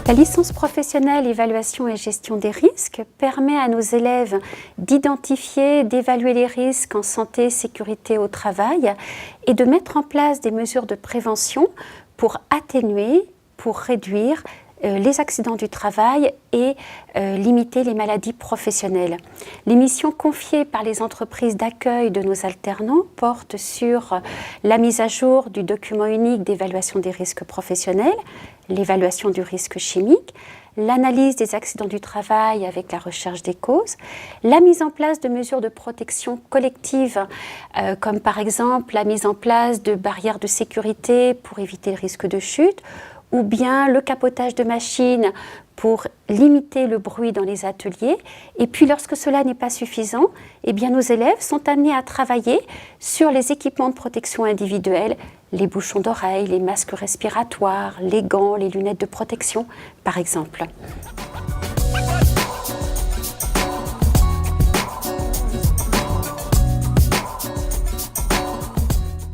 La licence professionnelle évaluation et gestion des risques permet à nos élèves d'identifier, d'évaluer les risques en santé et sécurité au travail et de mettre en place des mesures de prévention pour atténuer, pour réduire les accidents du travail et limiter les maladies professionnelles. Les missions confiées par les entreprises d'accueil de nos alternants portent sur la mise à jour du document unique d'évaluation des risques professionnels, l'évaluation du risque chimique, l'analyse des accidents du travail avec la recherche des causes, la mise en place de mesures de protection collective, comme par exemple la mise en place de barrières de sécurité pour éviter le risque de chute, ou bien le capotage de machines pour limiter le bruit dans les ateliers. Et puis lorsque cela n'est pas suffisant, eh bien, nos élèves sont amenés à travailler sur les équipements de protection individuelle, les bouchons d'oreilles, les masques respiratoires, les gants, les lunettes de protection, par exemple.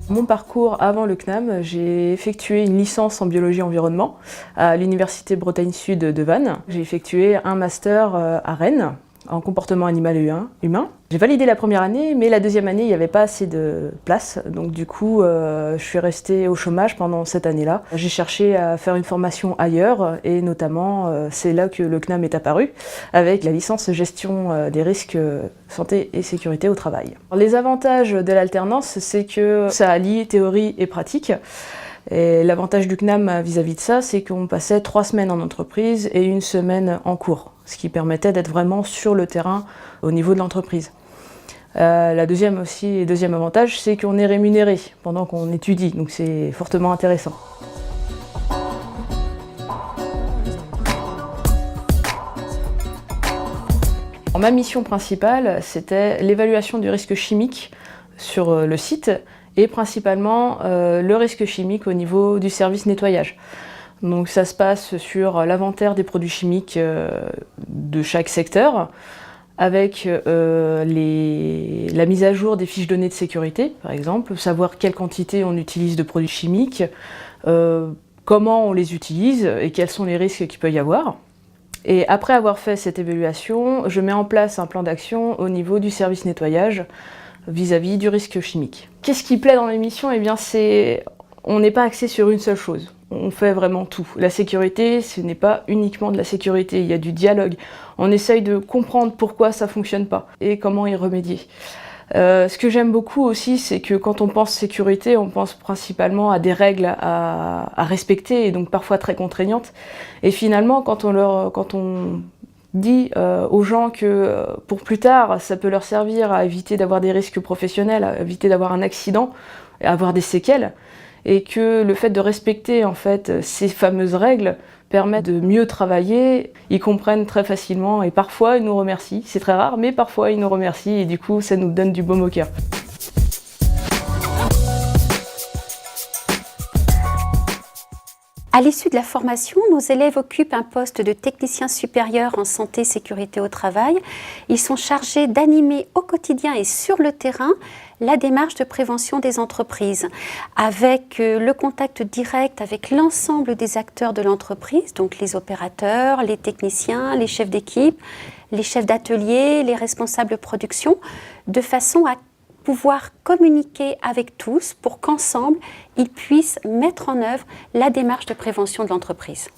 Mon parcours avant le CNAM, j'ai effectué une licence en biologie environnement à l'Université Bretagne Sud de Vannes. J'ai effectué un master à Rennes en comportement animal et humain. J'ai validé la première année, mais la deuxième année, il n'y avait pas assez de place. Donc du coup, je suis restée au chômage pendant cette année-là. J'ai cherché à faire une formation ailleurs et notamment, c'est là que le CNAM est apparu avec la licence gestion des risques santé et sécurité au travail. Les avantages de l'alternance, c'est que ça allie théorie et pratique. Et l'avantage du CNAM vis-à-vis de ça, c'est qu'on passait 3 semaines en entreprise et 1 semaine en cours, ce qui permettait d'être vraiment sur le terrain au niveau de l'entreprise. La deuxième avantage, c'est qu'on est rémunéré pendant qu'on étudie, donc c'est fortement intéressant. Ma mission principale, c'était l'évaluation du risque chimique sur le site et principalement le risque chimique au niveau du service nettoyage. Donc ça se passe sur l'inventaire des produits chimiques de chaque secteur, avec la mise à jour des fiches données de sécurité, par exemple, savoir quelle quantité on utilise de produits chimiques, comment on les utilise et quels sont les risques qu'il peut y avoir. Et après avoir fait cette évaluation, je mets en place un plan d'action au niveau du service nettoyage vis-à-vis du risque chimique. Qu'est-ce qui plaît dans l'émission? Eh bien, on n'est pas axé sur une seule chose. On fait vraiment tout. La sécurité, ce n'est pas uniquement de la sécurité, il y a du dialogue. On essaye de comprendre pourquoi ça ne fonctionne pas et comment y remédier. Ce que j'aime beaucoup aussi, c'est que quand on pense sécurité, on pense principalement à des règles à respecter et donc parfois très contraignantes. Et finalement, quand on dit aux gens que pour plus tard, ça peut leur servir à éviter d'avoir des risques professionnels, à éviter d'avoir un accident, à avoir des séquelles, et que le fait de respecter en fait ces fameuses règles permet de mieux travailler, ils comprennent très facilement et parfois ils nous remercient, c'est très rare, mais parfois ils nous remercient et du coup ça nous donne du baume au cœur. À l'issue de la formation, nos élèves occupent un poste de technicien supérieur en santé et sécurité au travail. Ils sont chargés d'animer au quotidien et sur le terrain la démarche de prévention des entreprises, avec le contact direct avec l'ensemble des acteurs de l'entreprise, donc les opérateurs, les techniciens, les chefs d'équipe, les chefs d'atelier, les responsables de production, de façon à pouvoir communiquer avec tous pour qu'ensemble, ils puissent mettre en œuvre la démarche de prévention de l'entreprise.